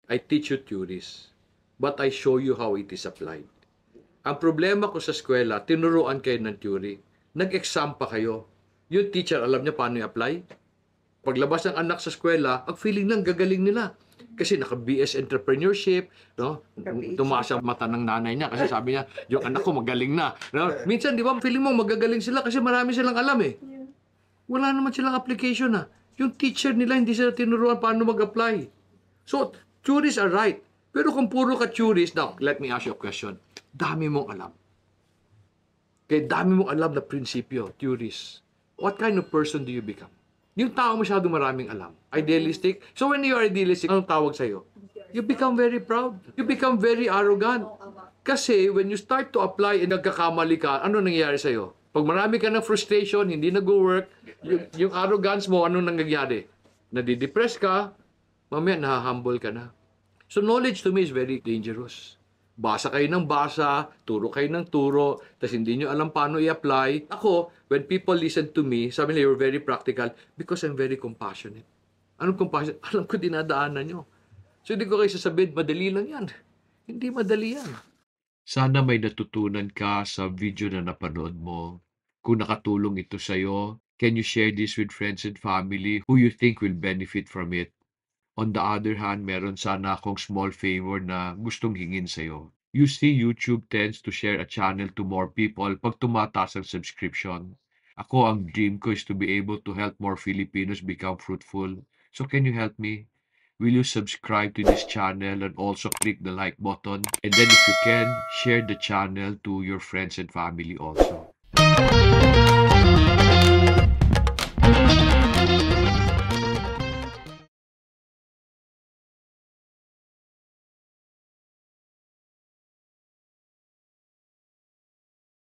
I teach you theories, but I show you how it is applied. Ang problema ko sa eskwela, tinuruan kayo ng theory. Nag-exam pa kayo. Yung teacher, alam niya paano i-apply? Paglabas ng anak sa eskwela, ang feeling lang gagaling nila. Kasi naka-BS entrepreneurship, no? Tumaas ang mata ng nanay niya kasi sabi niya, yung anak ko magaling na. No? Minsan, di ba, feeling mo magagaling sila kasi marami silang alam eh. Wala naman silang application na. Yung teacher nila, hindi sila tinuruan paano mag-apply. So, theories are right. Pero kung puro ka theories, now, let me ask you a question. Dami mong alam. Kaya dami mong alam na prinsipyo, theories. What kind of person do you become? Yung tao masyadong maraming alam. Idealistic. So when you are idealistic, anong tawag sa'yo? You become very proud. You become very arrogant. Kasi when you start to apply and nagkakamali ka, ano nangyayari sa'yo? Pag marami ka ng frustration, hindi nag-work, yung arrogance mo, ano nangyayari? Nadidepress ka, mamaya naha-humble ka na. So knowledge to me is very dangerous. Basa kayo ng basa, turo kayo ng turo, tapos hindi nyo alam paano i-apply. Ako, when people listen to me, sabi nila, you're very practical because I'm very compassionate. Anong compassionate? Alam ko dinadaanan nyo. So hindi ko kayo sasabihin, madali lang yan. Hindi madali yan. Sana may natutunan ka sa video na napanood mo. Kung nakatulong ito sa'yo, can you share this with friends and family who you think will benefit from it? On the other hand, meron sana akong small favor na gustong hingin sa'yo. You see, YouTube tends to share a channel to more people pag tumataas ang subscription. Ako, ang dream ko is to be able to help more Filipinos become fruitful. So can you help me? Will you subscribe to this channel and also click the like button? And then if you can, share the channel to your friends and family also.